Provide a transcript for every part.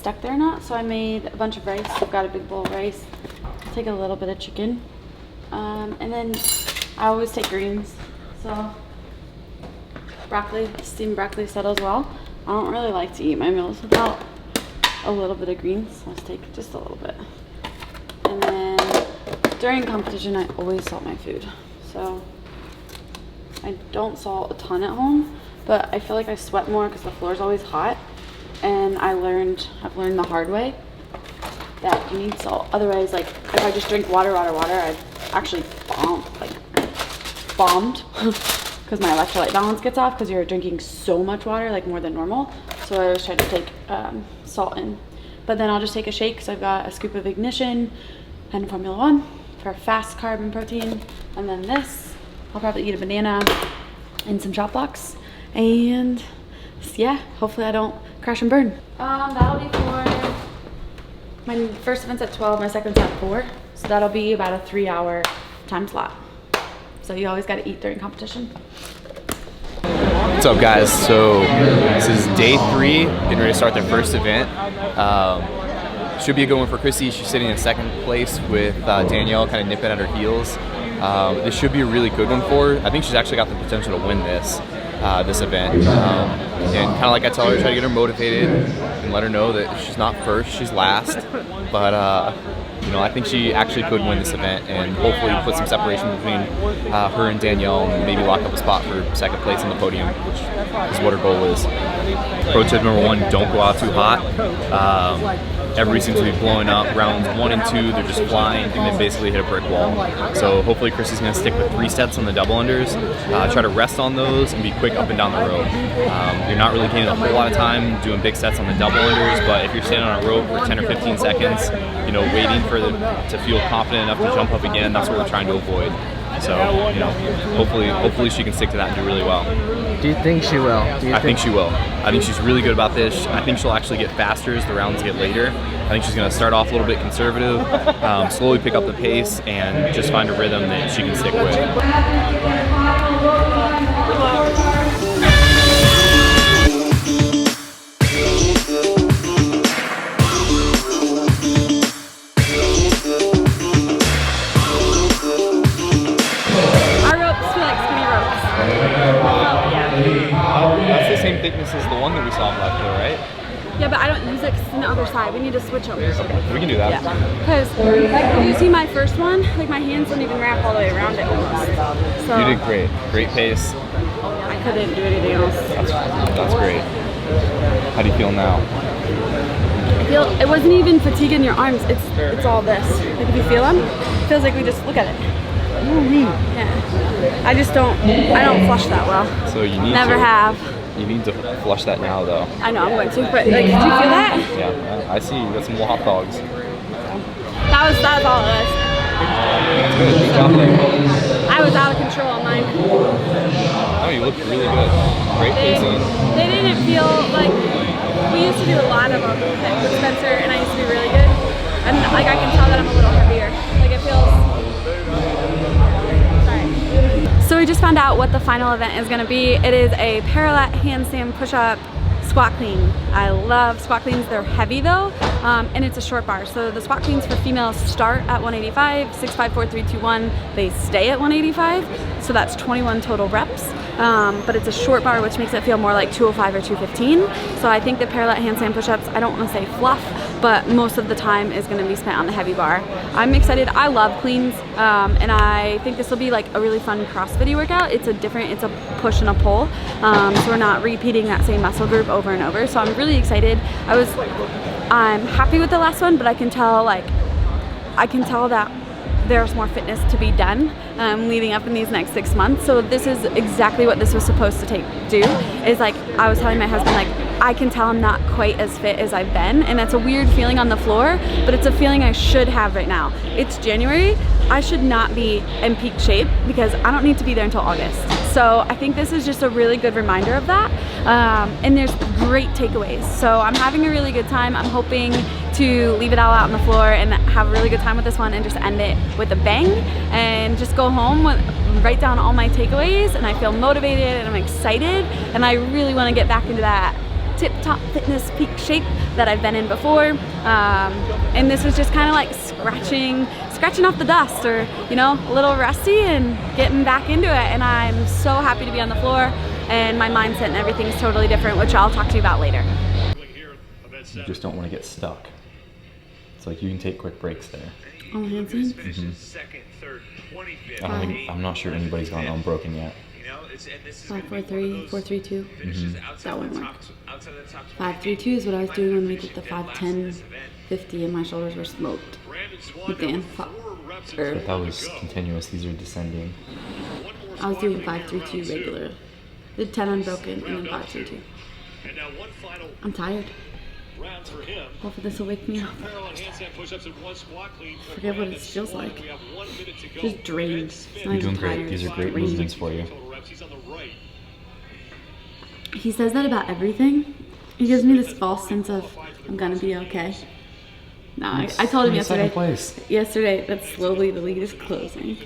stuck there or not. So I made a bunch of rice. I've got a big bowl of rice. I'll take a little bit of chicken. And then I always take greens. So broccoli, steamed broccoli settle as well. I don't really like to eat my meals without a little bit of greens. So let's take just a little bit. And then during competition, I always salt my food. So I don't salt a ton at home, but I feel like I sweat more because the floor is always hot. And I've learned the hard way that you need salt. Otherwise, like if I just drink water, I'd actually bombed because my electrolyte balance gets off because you're drinking so much water, like more than normal. So I always try to take salt in. But then I'll just take a shake. So I've got a scoop of Ignition and Formula 1 for fast carb and protein. And then this, I'll probably eat a banana and some chop blocks. And yeah, hopefully I don't crash and burn. That'll be for my first event's at 12, my second's at 4. So that'll be about a 3-hour time slot. So you always got to eat during competition. What's up, guys? So this is day 3, getting ready to start their first event. Should be a good one for Kristi. She's sitting in second place with Danielle, kind of nipping at her heels. This should be a really good one for her. I think she's actually got the potential to win this event. And kind of like I tell her, try to get her motivated and let her know that she's not first, she's last. But you know, I think she actually could win this event and hopefully put some separation between her and Danielle and maybe lock up a spot for second place on the podium, which is what her goal is. Pro tip number 1, don't go out too hot. Everybody seems to be blowing up. Rounds 1 and 2, they're just flying and then basically hit a brick wall. So hopefully Kristi's gonna stick with 3 sets on the double unders, try to rest on those and be quick up and down the rope. You're not really gaining a whole lot of time doing big sets on the double unders, but if you're standing on a rope for 10 or 15 seconds, you know, waiting for them to feel confident enough to jump up again, that's what we're trying to avoid. So, you know, hopefully she can stick to that and do really well. Do you think she will? I think she will. I think she's really good about this. I think she'll actually get faster as the rounds get later. I think she's going to start off a little bit conservative, slowly pick up the pace, and just find a rhythm that she can stick with. That's the same thickness as the one that we saw on left though, right? Yeah, but I don't use it because it's on the other side. We need to switch them. Okay, we can do that. Yeah, because you see my first one, like my hands don't even wrap all the way around it almost. So you did great. Great pace. I couldn't do anything else. That's great. How do you feel now? I feel it wasn't even fatigue in your arms. It's all this. Like if you feel them, it feels like we just look at it. Yeah. I don't flush that well. So you need Never have. You need to flush that now though. I know, I'm going to, but like, did you feel that? Yeah, I see. You got some more hot dogs. That was all it was. Good. Good job there. I was out of control on mine. Oh, you look really good. Great pacing. They didn't feel like, we used to do a lot of them with Spencer, and I used to be really good. And like I can tell that I'm a little heavier. Like it feels. So we just found out what the final event is going to be. It is a parallel handstand push-up squat clean. I love squat cleans. They're heavy though, and it's a short bar. So the squat cleans for females start at 185, 6, 5, 4, 3, 2, 1. They stay at 185, so that's 21 total reps. But it's a short bar, which makes it feel more like 205 or 215. So I think the parallel handstand push-ups, I don't want to say fluff, but most of the time is going to be spent on the heavy bar. I'm excited. I love cleans, and I think this will be like a really fun CrossFit workout. It's a push and a pull, so we're not repeating that same muscle group over and over. So I'm really excited. I'm happy with the last one, but I can tell that there's more fitness to be done leading up in these next 6 months. So this is exactly what this was supposed to do. Is like I was telling my husband, like I can tell I'm not quite as fit as I've been, and that's a weird feeling on the floor, but it's a feeling I should have right now. It's January. I should not be in peak shape because I don't need to be there until August. So I think this is just a really good reminder of that, and there's great takeaways. So I'm having a really good time. I'm hoping to leave it all out on the floor and have a really good time with this one and just end it with a bang and just go home, write down all my takeaways, and I feel motivated and I'm excited, and I really want to get back into that tip-top fitness peak shape that I've been in before. And this was just kind of like scratching off the dust, or you know, a little rusty and getting back into it. And I'm so happy to be on the floor, and my mindset and everything is totally different, which I'll talk to you about later. You just don't want to get stuck. It's like you can take quick breaks there. On handstand? I'm not sure anybody's gone unbroken yet. 5-4-3, 4-3-2. That wouldn't work. 5-3-2 is what I was doing when we did the 5-10, 50, and my shoulders were smoked. With Dan. But that was continuous. These are descending. I was doing 5-3-2 regular. Did 10 unbroken and then 5-3-2. I'm tired. Hopefully this will wake me up. Forget what it feels like. Just drained. You're doing great. These are great movements for you. He says that about everything. He gives me this false sense of I'm gonna be okay. No, I told him yesterday that slowly the lead is closing.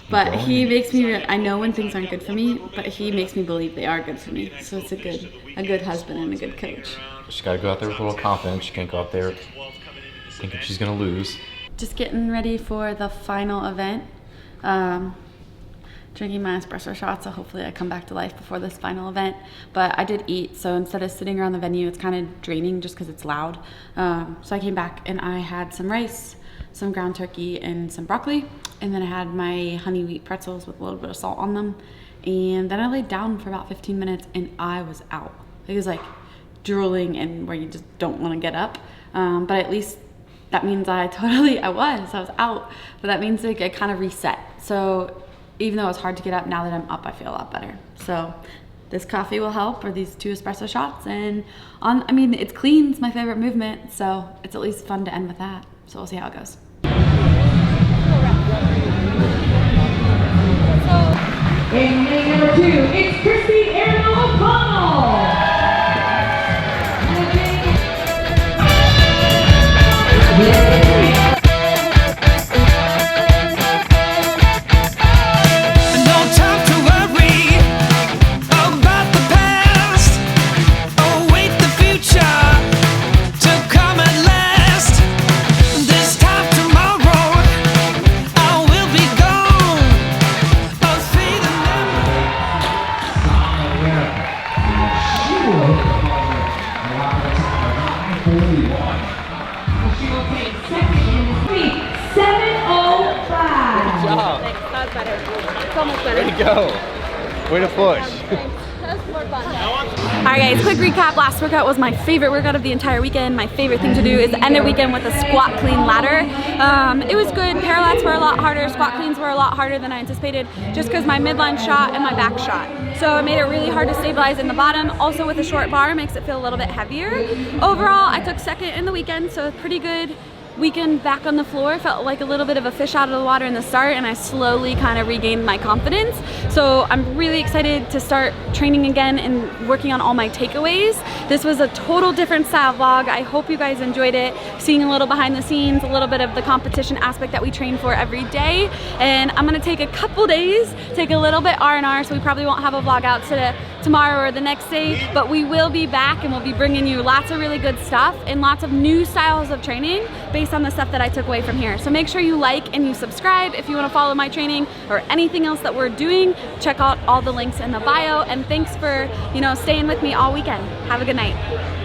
But he makes me, I know when things aren't good for me, but he makes me believe they are good for me. So it's a good husband and a good coach. She's got to go out there with a little confidence. She can't go out there thinking she's going to lose. Just getting ready for the final event. Drinking my espresso shot, so hopefully I come back to life before this final event. But I did eat, so instead of sitting around the venue, it's kind of draining just because it's loud. So I came back and I had some rice, some ground turkey, and some broccoli. And then I had my honey wheat pretzels with a little bit of salt on them. And then I laid down for about 15 minutes and I was out. It was like drooling and where you just don't want to get up. But at least that means I was out. But that means like I kind of reset. So even though it's hard to get up, now that I'm up, I feel a lot better. So this coffee will help, or these 2 espresso shots. And I mean, it's clean, it's my favorite movement. So it's at least fun to end with that. So we'll see how it goes. In lane number 2, it's Kristi Eramo. Way to go. Way to push. Alright guys, quick recap. Last workout was my favorite workout of the entire weekend. My favorite thing to do is end a weekend with a squat clean ladder. It was good. Parallettes were a lot harder. Squat cleans were a lot harder than I anticipated just because my midline shot and my back shot. So it made it really hard to stabilize in the bottom. Also with a short bar, makes it feel a little bit heavier. Overall, I took second in the weekend, so pretty good weekend back on the floor. Felt like a little bit of a fish out of the water in the start, and I slowly kind of regained my confidence. So I'm really excited to start training again and working on all my takeaways. This was a total different style vlog. I hope you guys enjoyed it, seeing a little behind the scenes, a little bit of the competition aspect that we train for every day. And I'm gonna take a couple days, take a little bit R&R, so we probably won't have a vlog out tomorrow or the next day, but we will be back and we'll be bringing you lots of really good stuff and lots of new styles of training based on the stuff that I took away from here. So make sure you like and you subscribe if you want to follow my training or anything else that we're doing. Check out all the links in the bio, and thanks for staying with me all weekend. Have a good night.